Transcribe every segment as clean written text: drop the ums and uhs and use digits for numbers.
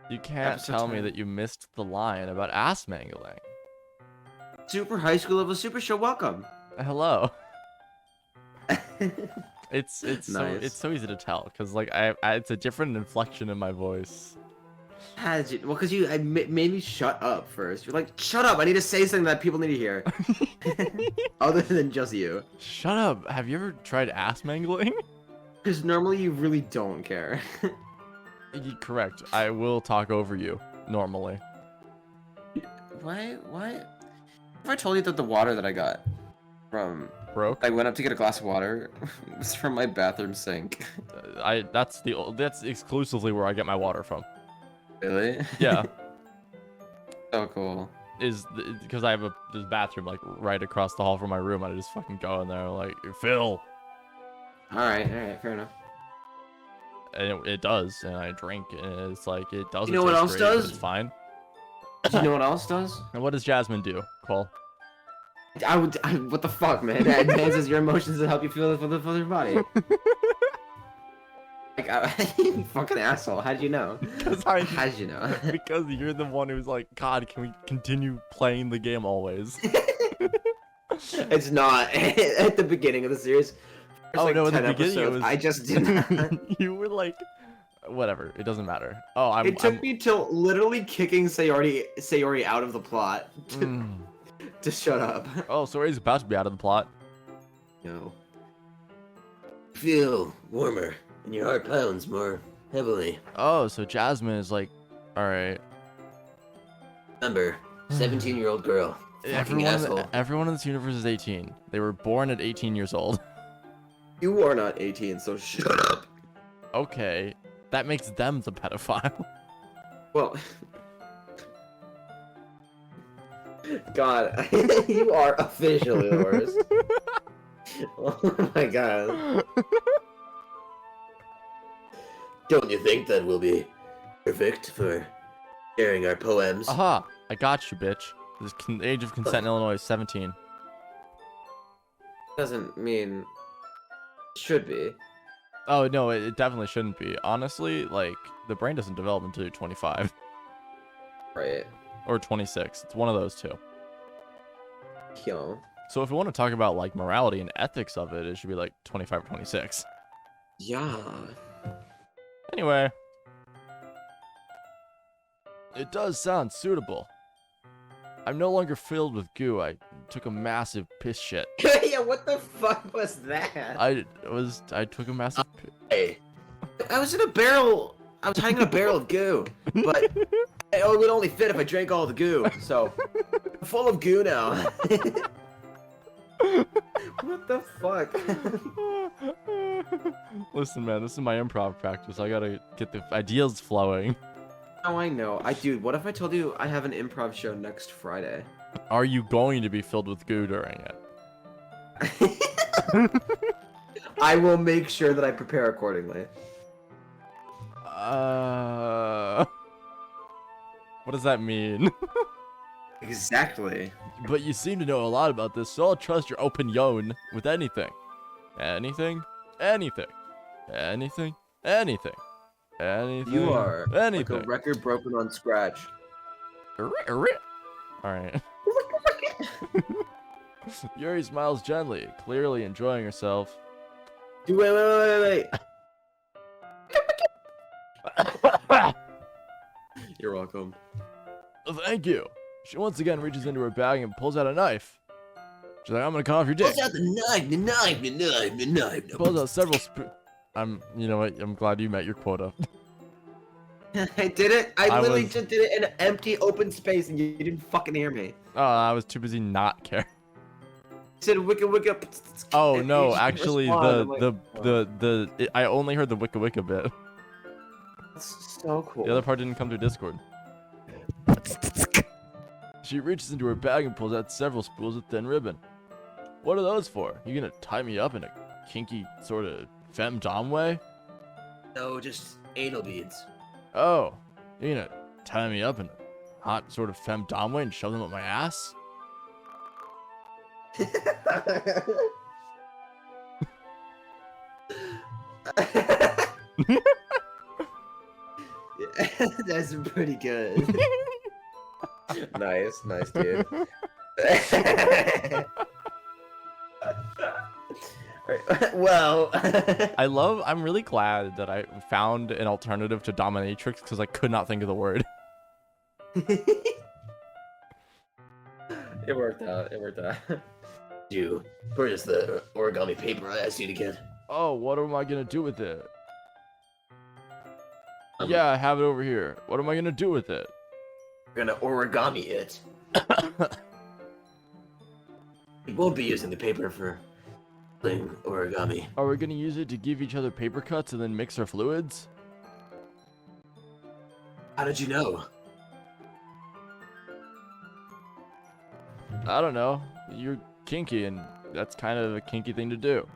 You can't Episode tell me 10. that you missed the line about ass mangling. Super high school level super show. Welcome. Hello. It's Nice. so easy to tell because like it's a different inflection in my voice. Has you? Well, because made me shut up first. You're like, shut up. I need to say something that people need to hear. Other than just you. Shut up. Have you ever tried ass mangling? Because normally you really don't care. Correct. I will talk over you normally. What? What? Have I told you that the water that I got from... Broke. I went up to get a glass of water. It's from my bathroom sink. That's exclusively where I get my water from. Really? Yeah. So cool. Because I have this bathroom like right across the hall from my room. I just fucking go in there like Phil. Alright, fair enough. And it does, and I drink, and it's like it doesn't. You know what taste else great, but does? It's fine. Do you know what else does? And what does Jasmine do, Cole? What the fuck, man? That advances your emotions to help you feel for your body. Like, you fucking asshole. How'd you know? How'd you know? Because you're the one who's like, God, can we continue playing the game always? It's not. At the beginning of the series. Oh, no, at the beginning it was... I just didn't. You were like, whatever, it doesn't matter. Oh, It took me till literally kicking Sayori out of the plot to shut up. Oh, so he's about to be out of the plot. No. Feel warmer, and your heart pounds more heavily. Oh, so Jasmine is like, all right. Remember, 17-year-old girl. Everyone in this universe is 18. They were born at 18 years old. You are not 18, so shut up. Okay, that makes them the pedophile. Well, God, you are officially the worst. Oh my God. Don't you think that will be perfect for sharing our poems? Aha! I got you, bitch. The age of consent in Illinois is 17. Doesn't mean should be. Oh, no, it definitely shouldn't be. Honestly, like, the brain doesn't develop until you're 25. Right. Or 26. It's one of those two. Yo. So if we want to talk about, like, morality and ethics of it, it should be, like, 25 or 26. Yeah. Anyway. It does sound suitable. I'm no longer filled with goo. I took a massive piss shit. Yeah, what the fuck was that? I took a massive Hey. I was in a barrel. I was hiding in a barrel of goo. But it would only fit if I drank all the goo. So, I'm full of goo now. What the fuck? Listen, man, this is my improv practice. I gotta get the ideas flowing. Oh, I know. Dude, what if I told you I have an improv show next Friday? Are you going to be filled with goo during it? I will make sure that I prepare accordingly. What does that mean? Exactly. But you seem to know a lot about this, so I'll trust your opinion with anything. Anything? Anything. Anything? Anything. Anything. You are anything. like a record broken on scratch. Alright. Yuri smiles gently, clearly enjoying herself. Wait. You're welcome. Thank you. She once again reaches into her bag and pulls out a knife. She's like, I'm gonna cut off your dick. Pulls out the knife. Pulls out several you know what? I'm glad you met your quota. I did it. I literally just did it in an empty open space and you didn't fucking hear me. Oh, I was too busy not caring. Said wicca. Oh no, actually I only heard the wicca bit. That's so cool. The other part didn't come through Discord. She reaches into her bag and pulls out several spools of thin ribbon. What are those for? You gonna tie me up in a kinky sort of femdom way? No, just anal beads. Oh, you gonna tie me up in a hot sort of femdom way and shove them up my ass? guys are pretty good. Nice, dude. Well, I'm really glad that I found an alternative to dominatrix because I could not think of the word. It worked out. You purchase the origami paper I asked you to get. Oh, what am I gonna do with it? Yeah, I have it over here. What am I gonna do with it? We're gonna origami it. We won't be using the paper for playing origami. Are we gonna use it to give each other paper cuts and then mix our fluids? How did you know? I don't know. You're kinky, and that's kind of a kinky thing to do.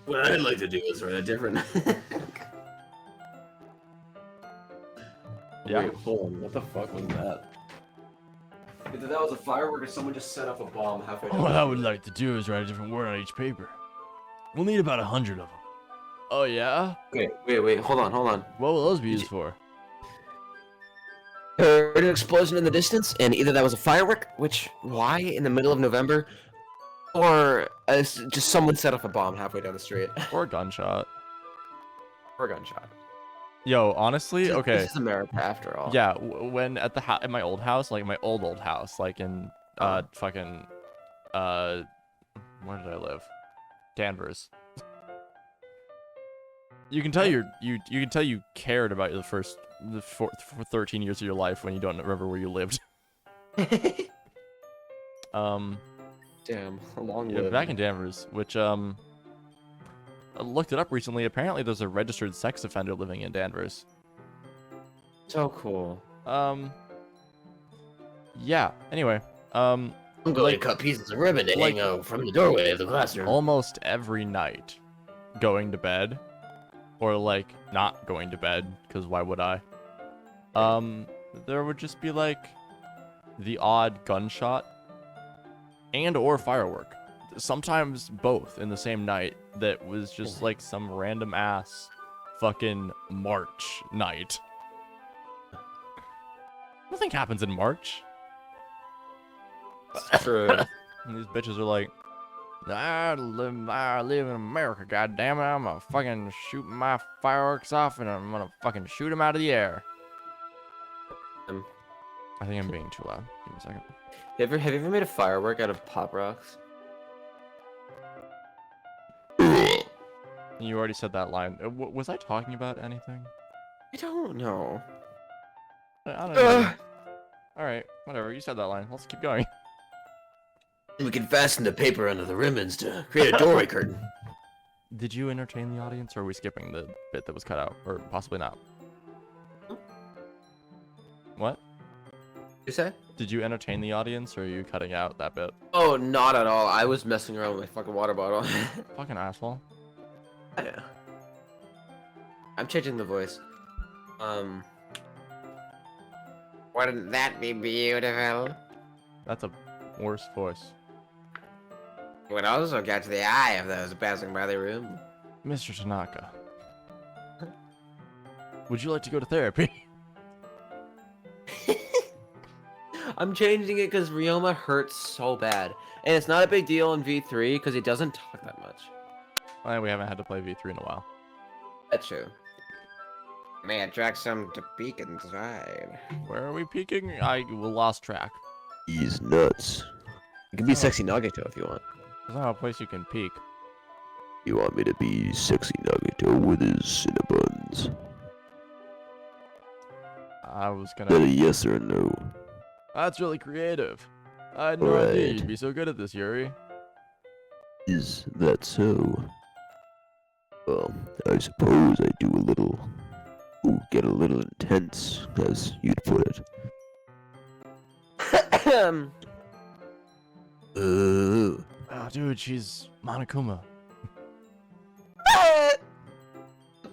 What I'd like to do is run a different. Yeah. Wait, hold on. What the fuck was that? Either that was a firework or someone just set up a bomb halfway down. What I would like to do is write a different word on each paper. We'll need about 100 of them. Oh, yeah? Wait. Hold on. What will those be used for? Heard an explosion in the distance, and either that was a firework, why in the middle of November, or just someone set off a bomb halfway down the street. Or a gunshot. Or a gunshot. Yo, honestly, okay. This is America after all. Yeah, when at my old house, like my old house, like in where did I live? Danvers. You can tell you can tell you cared about the 13 years of your life when you don't remember where you lived. Damn, a long yeah, live. back in Danvers, which I looked it up recently. Apparently, there's a registered sex offender living in Danvers. So cool. Yeah. Anyway, I'm going to cut pieces of ribbon to hang out from the doorway of the classroom. Almost every night, going to bed, or like not going to bed, because why would I? There would just be like the odd gunshot and or firework. Sometimes both in the same night. That was just like some random ass fucking March night. Nothing happens in March. That's true. And these bitches are like, I live in America, goddammit. I'm gonna fucking shoot my fireworks off and I'm gonna fucking shoot them out of the air. I think I'm being too loud. Give me a second. Have you ever made a firework out of Pop Rocks? You already said that line. Was I talking about anything? I don't know. I don't know. Alright, whatever. You said that line. Let's keep going. We can fasten the paper under the ribbons to create a doorway curtain. Did you entertain the audience, or are we skipping the bit that was cut out? Or possibly not? What? You say? Did you entertain the audience, or are you cutting out that bit? Oh, not at all. I was messing around with my fucking water bottle. Fucking asshole. Yeah. I'm changing the voice. Wouldn't that be beautiful? That's a worse voice. It would also catch the eye of those passing by the room. Mr. Tanaka. Would you like to go to therapy? I'm changing it because Ryoma hurts so bad. And it's not a big deal in V3 because he doesn't talk that much. We haven't had to play V3 in a while. That's true. May attract some to peek inside. Where are we peeking? I lost track. He's nuts. You can be sexy Nagato if you want. There's not a place you can peek. You want me to be sexy Nagato with his Cinnabons? I was Is that a gonna... yes or a no? That's really creative. I had no idea you'd be so good at this, Yuri. Is that so? Well, I suppose I do a little... get a little intense, as you'd put it. Ooh. Oh, dude, she's Monokuma. What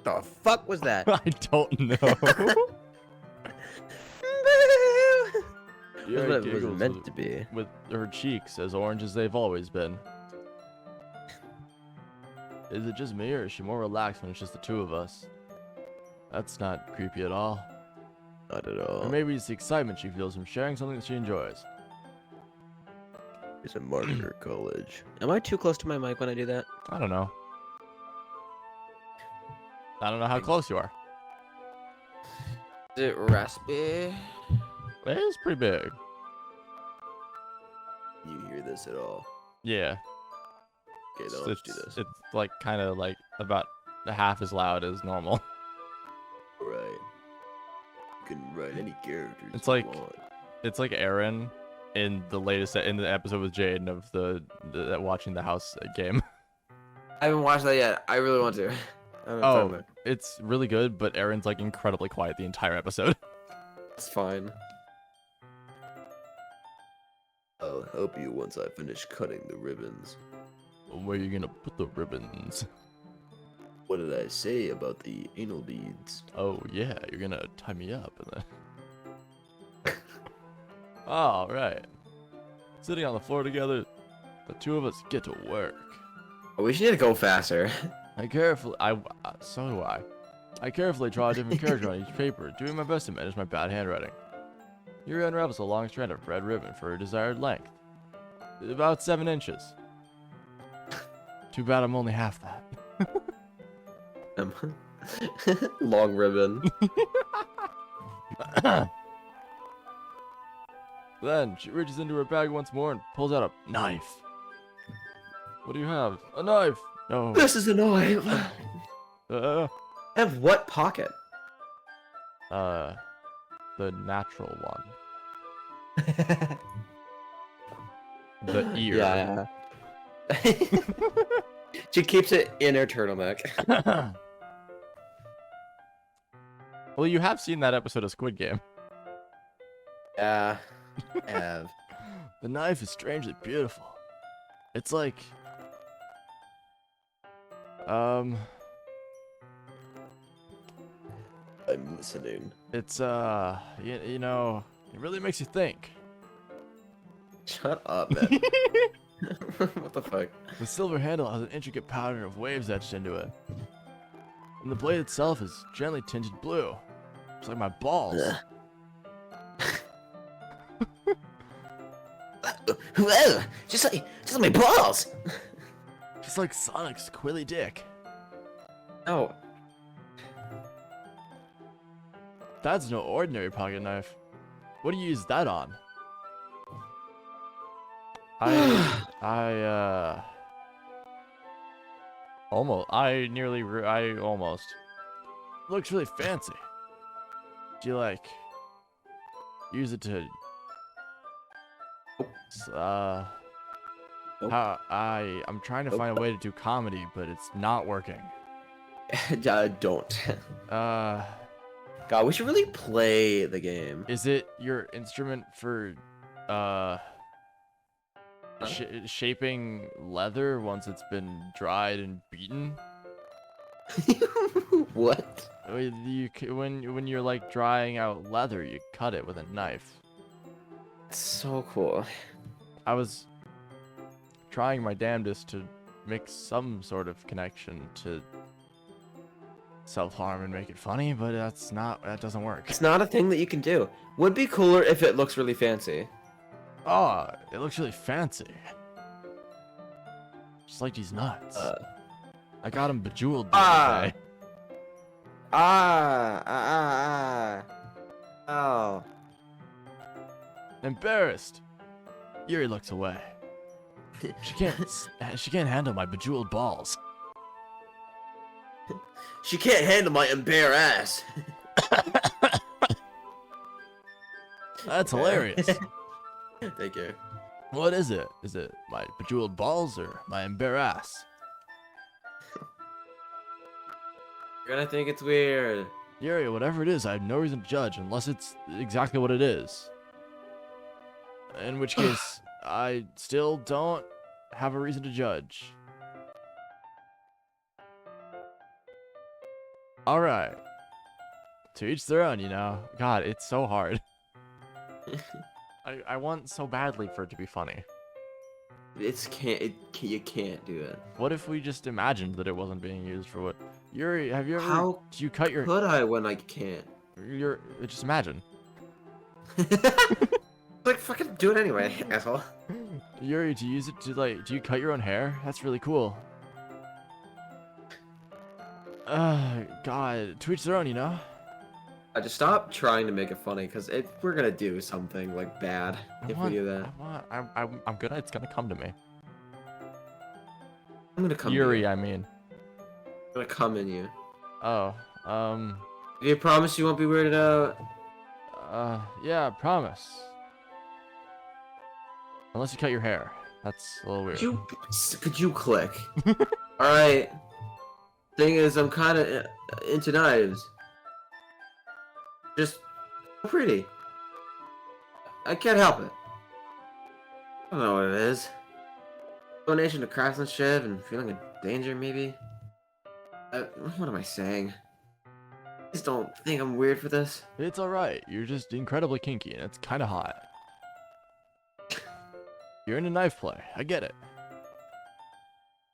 the fuck was that? I don't know. That's what it was meant to be. With her cheeks as orange as they've always been. Is it just me, or is she more relaxed when it's just the two of us? That's not creepy at all. Not at all. Or maybe it's the excitement she feels from sharing something that she enjoys. It's a marketer college. Am I too close to my mic when I do that? I don't know. I don't know how close you are. Is it raspy? It is pretty big. You hear this at all? Yeah. Okay, then let's do this. It's like kind of like about half as loud as normal. Right. You can write any characters. It's you like want. it's like Aaron in the episode with Jaden of the watching the house game. I haven't watched that yet. I really want to. I don't know Oh, it's really good, but Aaron's like incredibly quiet the entire episode. it's fine. I'll help you once I finish cutting the ribbons. Where are you gonna put the ribbons? What did I say about the anal beads? Oh yeah, you're gonna tie me up and then. All right. Sitting on the floor together, the two of us get to work. Oh, we should need to go faster. So do I. I carefully draw a different character on each paper, doing my best to manage my bad handwriting. Yuri unravels a long strand of red ribbon for a desired length. About 7 inches. Too bad I'm only half that. Long ribbon. Then she reaches into her bag once more and pulls out a knife. What do you have? A knife! No. This is a knife. Uh, Have what pocket? the natural one. The ear. Yeah. She keeps it in her turtleneck. Well, you have seen that episode of Squid Game. Yeah. I have. The knife is strangely beautiful. It's like... I'm listening. It's, you know, it really makes you think. Shut up, man. What the fuck? The silver handle has an intricate pattern of waves etched into it. And the blade itself is gently tinted blue. It's like my balls. Whoa! Just like my balls. Just like Sonic's quilly dick. Oh. That's no ordinary pocket knife. What do you use that on? Almost. Looks really fancy. Do you like use it to Nope. I'm trying to find a way to do comedy, but it's not working. Don't. Uh, God, we should really play the game. is it your instrument for shaping leather once it's been dried and beaten? What? When you're like drying out leather, you cut it with a knife. So cool. I was trying my damnedest to make some sort of connection to self-harm and make it funny, but that doesn't work. It's not a thing that you can do. Would be cooler if it looks really fancy. Oh, it looks really fancy. Just like these nuts. I got him bejeweled the other day. Oh. Embarrassed. Yuri looks away. She can't handle my bejeweled balls. She can't handle my ass. That's hilarious. Thank you. What is it? Is it my bejeweled balls or my ass? You're gonna think it's weird. Yuri, whatever it is, I have no reason to judge unless it's exactly what it is. In which case, I still don't have a reason to judge. Alright. To each their own, you know. God, it's so hard. I want so badly for it to be funny. You can't do it. What if we just imagined that it wasn't being used for what Yuri, have you ever? How Do you cut your? could I when I can't? Just imagine. Like, fucking do it anyway, asshole. Yuri, do you use it to like? Do you cut your own hair? That's really cool. God, to each their own, you know. I just stop trying to make it funny, because if we're gonna do something like bad, if we do that, I'm gonna. It's gonna come to me. I'm gonna come. Yuri, to you. I mean. I'm gonna come in you. Oh, Do you promise you won't be weirded out? yeah, promise. Unless you cut your hair. That's a little weird. Could you click? Alright. Thing is, I'm kind of into knives. Just pretty. I can't help it. I don't know what it is. Donation to craftsmanship and feeling in danger, maybe? What am I saying? Please don't think I'm weird for this. It's alright. You're just incredibly kinky and it's kind of hot. You're into knife play. I get it.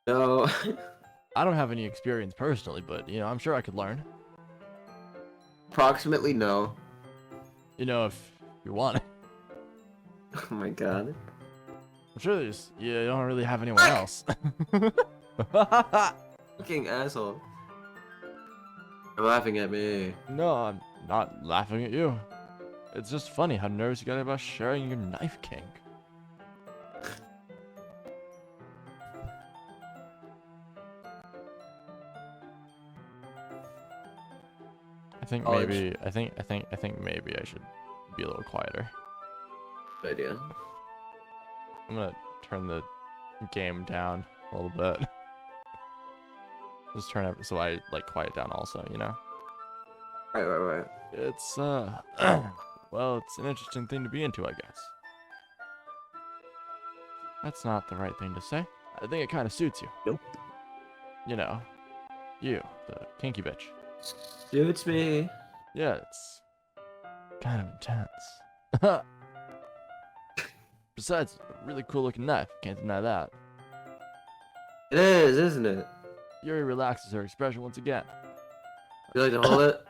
No. I don't have any experience personally, but, you know, I'm sure I could learn. Approximately no. You know, if you want it. Oh my god. I'm sure there's... You don't really have anyone else. Fucking asshole. You're laughing at me. No, I'm not laughing at you. It's just funny how nervous you got about sharing your knife kink. I think maybe I think maybe I should be a little quieter. Good idea. I'm gonna turn the game down a little bit. Just turn it so I like quiet down also, you know? Right. It's well, it's an interesting thing to be into, I guess. That's not the right thing to say. I think it kind of suits you. Nope. You know, you, the kinky bitch. Suits me. Yeah, it's kind of intense. Besides, a really cool looking knife. Can't deny that. It is, isn't it? Yuri relaxes her expression once again. You like to hold it?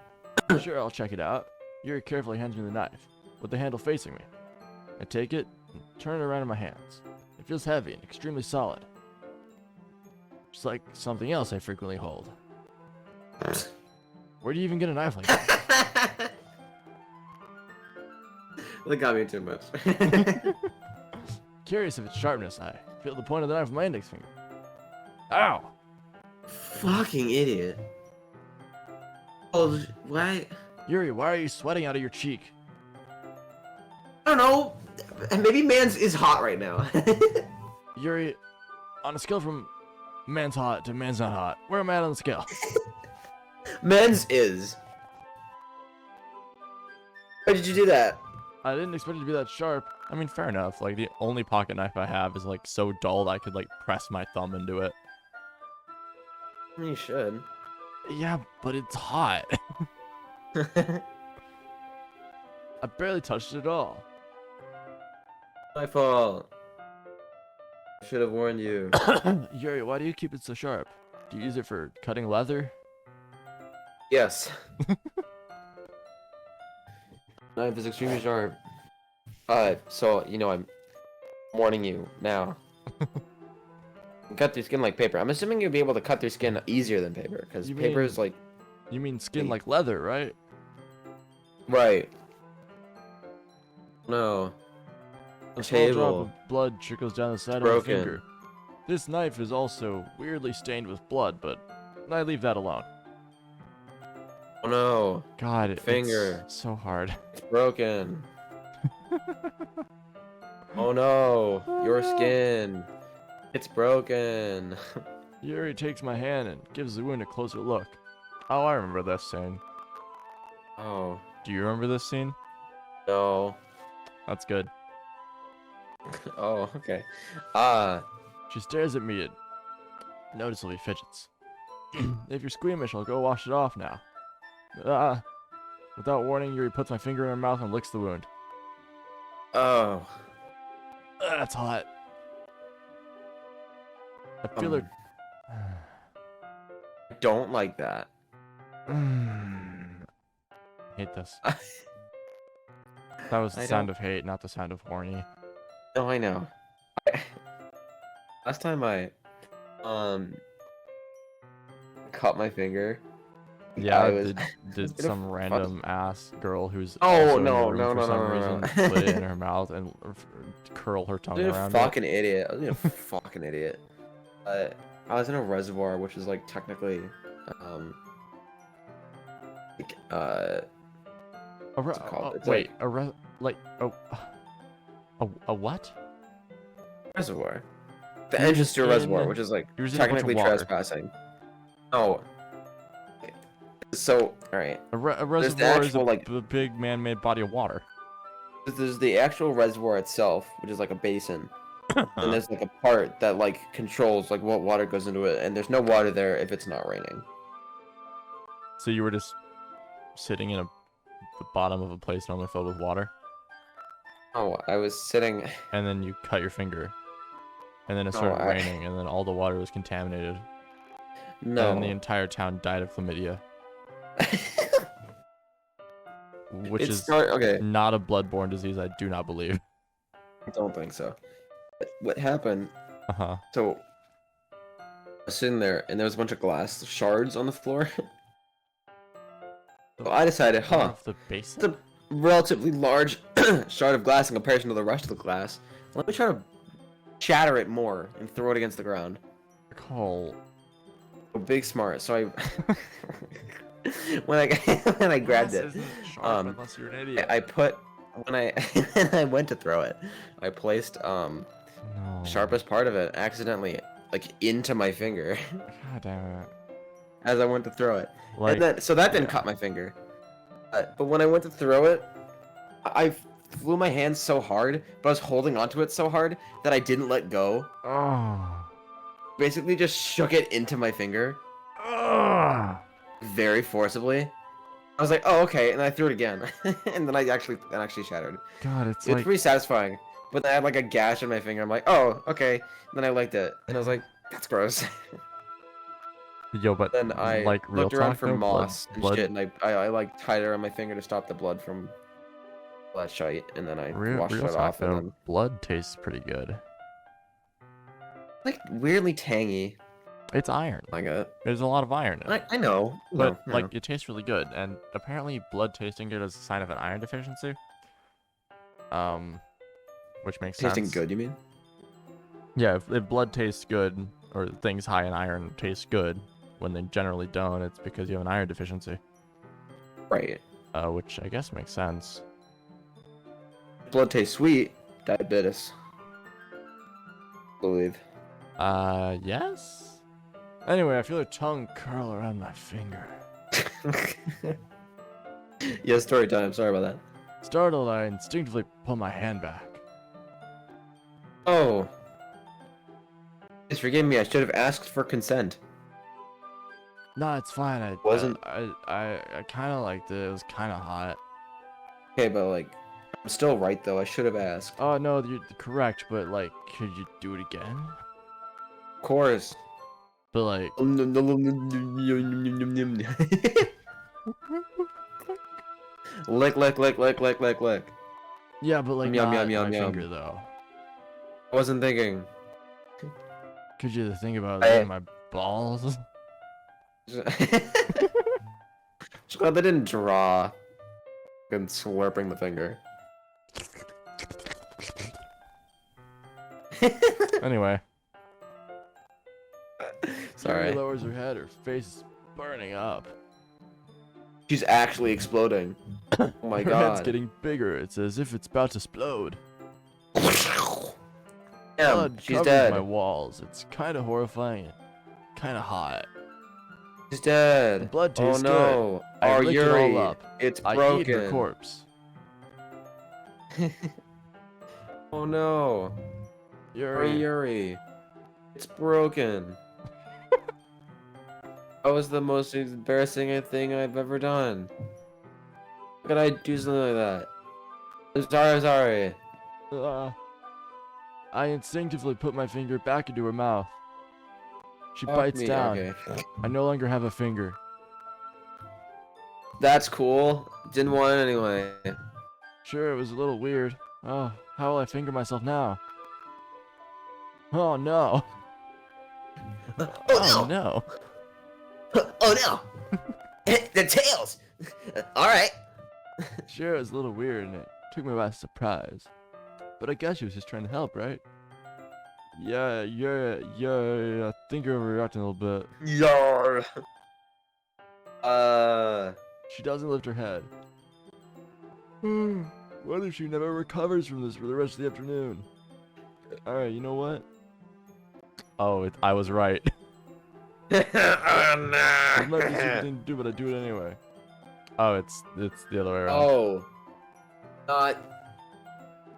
Sure, I'll check it out. Yuri carefully hands me the knife, with the handle facing me. I take it and turn it around in my hands. It feels heavy and extremely solid. Just like something else I frequently hold. Where do you even get a knife like that? That got me too much. Curious of its sharpness, I feel the point of the knife with my index finger. Ow! Fucking idiot. Oh, why? Yuri, why are you sweating out of your cheek? I don't know. Maybe man's is hot right now. Yuri, on a scale from man's hot to man's not hot, where am I at on the scale? Men's is. Why did you do that? I didn't expect it to be that sharp. I mean, fair enough. Like, the only pocket knife I have is, like, so dull that I could, like, press my thumb into it. You should. Yeah, but it's hot. I barely touched it at all. My fault. I should have warned you. Yuri, why do you keep it so sharp? Do you use it for cutting leather? Yes. Knife is extremely sharp. So, you know, I'm warning you now. Cut through skin like paper. I'm assuming you'll be able to cut through skin easier than paper, because paper is like... You mean skin like leather, right? Right. No. A small drop of blood trickles down the side of my Broken. finger. This knife is also weirdly stained with blood, but I leave that alone. Oh no. God, Finger. It's so hard. It's broken. Oh no. Your skin. It's broken. Yuri takes my hand and gives the wound a closer look. Oh, I remember this scene. Oh. Do you remember this scene? No. That's good. Oh, okay. She stares at me and noticeably fidgets. If you're squeamish, I'll go wash it off now. Without warning, Yuri puts my finger in her mouth and licks the wound. Oh. That's hot. I feel her. I don't like that. Hate this. That was the I sound don't- of hate, not the sound of horny. No, I know. Last time I cut my finger. Yeah, I I was did gonna some random ass girl who's Oh, also in the no, room no, for no, some no, no, reason no. put it in her mouth and curl her I tongue was a around fucking it. idiot. I was a fucking idiot. I was in a reservoir, which is like technically, like, what's it called? It's Wait, like a what? reservoir. The You're entrance just to a reservoir, in- which is like you're just in a bunch of technically water. trespassing. Oh. So, alright. A There's the reservoir is actual, like, a big man-made body of water. there's the actual reservoir itself, which is like a basin. And there's like a part that like controls like what water goes into it, and there's no water there if it's not raining. So you were just sitting in the bottom of a place normally filled with water, Oh, I was sitting. and then you cut your finger, and then it No, started raining, and then all the water was contaminated, No. and the entire town died of chlamydia, which is okay. not a bloodborne disease. I do not believe. I don't think so. What happened? Uh-huh. So I was sitting there, and there was a bunch of glass shards on the floor. So I decided, Of the it's basin? a relatively large shard of glass in comparison to the rest of the glass. Let me try to shatter it more and throw it against the ground. Cole. Big smart. So I, when I grabbed it, unless you're an idiot. I put when I went to throw it, I placed No. sharpest part of it accidentally like into my finger God damn it. as I went to throw it, Like, and then so that didn't cut my finger. But when I went to throw it, I flew my hands so hard, but I was holding onto it so hard that I didn't let go. oh. Basically, just shook it into my finger very forcibly. I was like, "Oh, okay," and I threw it again, and then that actually shattered. God, it's It's like pretty satisfying. But then I had like a gash on my finger. I'm like, "Oh, okay." And then I liked it, and I was like, "That's gross." yo, but Then I like real looked around talk for though, moss blood, and shit, and I like tied it around my finger to stop the blood from blood shite, and then I washed real it talk off, though, and then blood tastes pretty good. like weirdly tangy. It's iron. Like There's a lot of iron in it. I know, But no, like it tastes really good, and apparently blood tasting good is a sign of an iron deficiency. Which makes tasting sense. good. You mean? Yeah, if blood tastes good or things high in iron taste good when they generally don't, it's because you have an iron deficiency. Right. Which I guess makes sense. Blood tastes sweet. Diabetes. Believe. Yes. Anyway, I feel a tongue curl around my finger. Yeah, story time. Sorry about that. Startled, I instinctively pull my hand back. Oh. Please forgive me. I should have asked for consent. No, it's fine. I kind of liked it. It was kind of hot. Okay, but like, I'm still right though. I should have asked. Oh no, you're correct, but like, could you do it again? Of course. But like, Lick, lick, lick, lick, lick, lick, lick. yeah, but like Yum, not yum, yum, my yum. finger though. I wasn't thinking. Could you think about I- licking my balls? Just glad they didn't draw. And slurping the finger. Anyway. Sorry. She lowers her head, her face is burning up. She's actually exploding. Oh my Her god. head's getting bigger. It's as if it's about to explode. Damn, Blood she's covers dead. my walls. It's kind of horrifying, kind of hot. She's dead. The blood Oh tastes no. I Our licked it all Yuri. up. It's I broken. eat her corpse. Oh no. Our Yuri. Yuri. It's broken. That was the most embarrassing thing I've ever done. How could I do something like that? I'm sorry. I instinctively put my finger back into her mouth. She Fuck bites me, down. okay. I no longer have a finger. That's cool. Didn't want it anyway. Sure, it was a little weird. Oh, how will I finger myself now? Oh no. Oh no. no! Oh no! The tails! Alright. Sure, it was a little weird and it took me by surprise. But I guess she was just trying to help, right? Yeah, I think you're overreacting a little bit. Yar. She doesn't lift her head. What if she never recovers from this for the rest of the afternoon? Alright, you know what? Oh, I was right. Oh It might be a stupid no! thing to do, but I do it anyway. Oh, it's the other way around. Oh.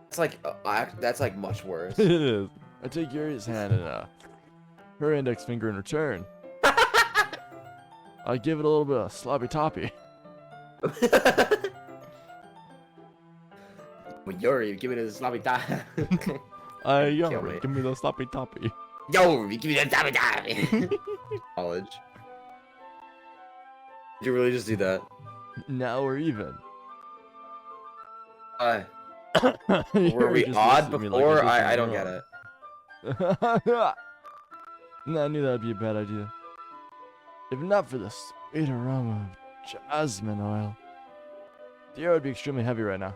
That's like much worse. It is. I take Yuri's hand and her index finger in return. I give it a little bit of sloppy toppy. Well, Yuri, give me the sloppy top. Yuri, give me the sloppy toppy. Yo, give me the sloppy top. College. Did you really just do that? Now we're even. Were Yuri we just odd looks at me before? like I don't get it. I knew that'd be a bad idea. If not for the sweet aroma of jasmine oil, the air would be extremely heavy right now.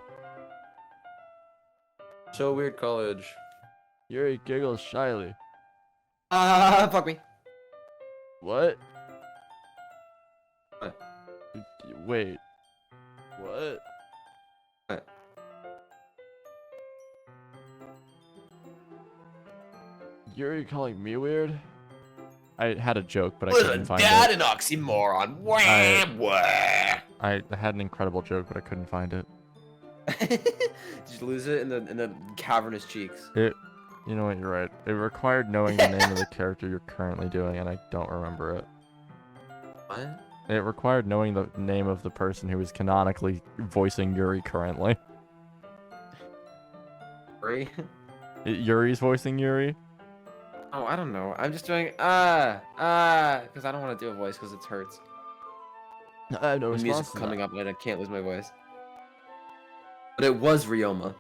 So weird, college. Yuri giggles shyly. Fuck me. What? What? Wait. What? What? Yuri calling me weird? I had a joke, but I Listen, couldn't find Dad, it. an oxymoron. Wah, wah. I had an incredible joke, but I couldn't find it. Did you lose it in the cavernous cheeks? You know what? You're right. It required knowing the name of the character you're currently doing, and I don't remember it. What? It required knowing the name of the person who is canonically voicing Yuri currently. Yuri? Yuri's voicing Yuri? Oh, I don't know. I'm just doing because I don't want to do a voice because it hurts. I have no The response music's to that. coming up and I can't lose my voice. But it was Ryoma.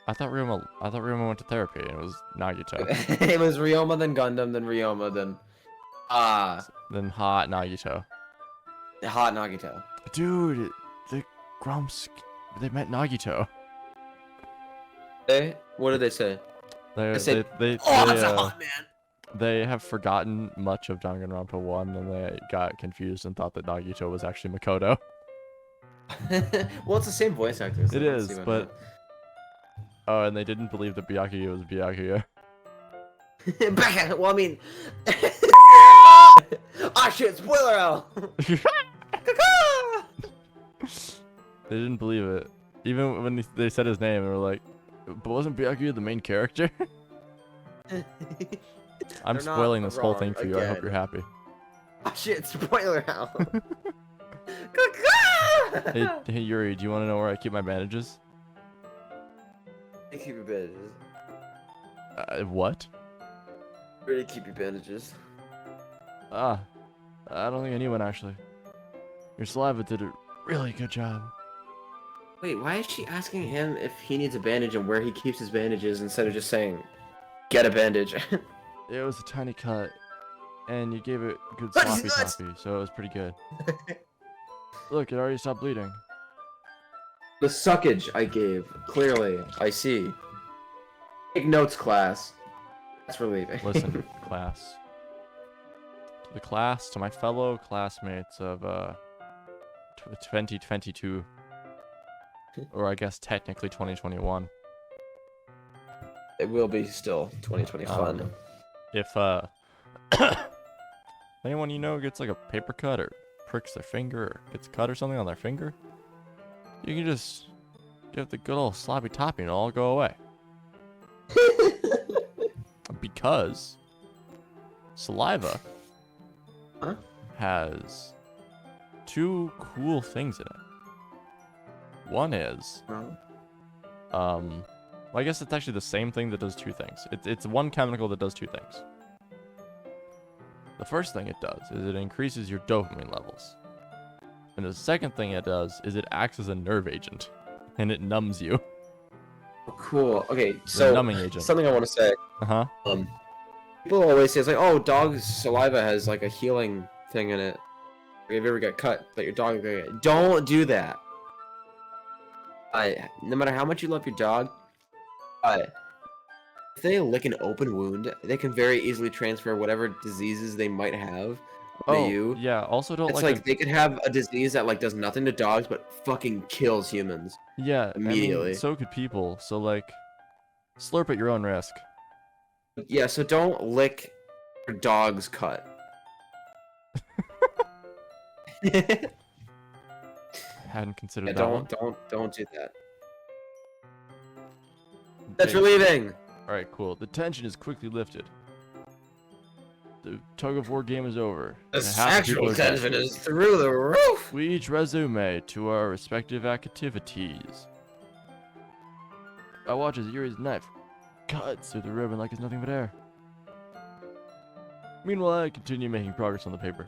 I thought Ryoma went to therapy, and it was Nagito. It was Ryoma, then Gundam, then Ryoma, then Then hot Nagito. Hot Nagito. Dude, the Grumps, they met Nagito. Hey, what did they say? They said, they "Oh, that's a hot man." they have forgotten much of Danganronpa 1, and they got confused and thought that Nagito was actually Makoto. Well, it's the same voice actor. So It I don't is, see why but oh, and they didn't believe that Byakuya was Byakuya. not. Well, I mean, ah shit, spoiler out. They didn't believe it. Even when they said his name, they were like, but wasn't Byakuya the main character? I'm They're not spoiling this whole wrong thing for you. I hope again. you're happy. Ah shit, spoiler out. Hey Yuri, do you want to know where I keep my bandages? You keep your bandages. What? Where do you keep your bandages? I don't think anyone actually. Your saliva did a really good job. Wait, why is she asking him if he needs a bandage and where he keeps his bandages instead of just saying, get a bandage? It was a tiny cut, and you gave it good That's sloppy nuts! toppy, so it was pretty good. Look, it already stopped bleeding. The suckage I gave, clearly, I see. Take notes, class. That's relieving. Listen, class. To the class, to my fellow classmates of 2022, or I guess technically 2021. It will be still 2020 fun. If anyone you know gets like a paper cut or pricks their finger or gets cut or something on their finger, you can just give the good old sloppy toppy and it'll all go away. Because saliva Huh? has two cool things in it. One is well, I guess it's actually the same thing that does two things. It's one chemical that does two things. The first thing it does is it increases your dopamine levels. And the second thing it does is it acts as a nerve agent. And it numbs you. Cool. Okay, The so numbing agent. something I want to say. Uh-huh. People always say it's like, oh, dog's saliva has like a healing thing in it. If you ever get cut, that your dog don't do that. No matter how much you love your dog, if they lick an open wound, they can very easily transfer whatever diseases they might have to you. Yeah, also don't It's like like they could have a disease that like does nothing to dogs but fucking kills humans. Yeah, immediately. I mean, so could people. So like slurp at your own risk. Yeah, so don't lick your dog's cut. Hadn't considered Yeah, that one. don't do that. That's Okay. relieving. Alright, cool. The tension is quickly lifted. The tug of war game is over. The and half the people sexual are dead. tension is through the roof. We each resume to our respective activities. I watch as Yuri's knife cuts through the ribbon like it's nothing but air. Meanwhile, I continue making progress on the paper.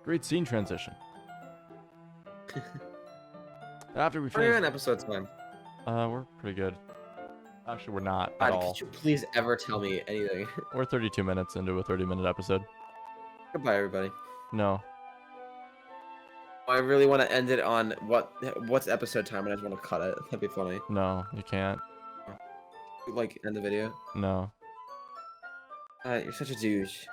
Great scene transition. After we What are you finish, in episode time? we're pretty good. Actually, we're not at God, all. could you please ever tell me anything? We're 32 minutes into a 30-minute episode. Goodbye, everybody. No. I really want to end it on what's episode time, and I just want to cut it. That'd be funny. No, you can't. Like end the video. No. You're such a douche.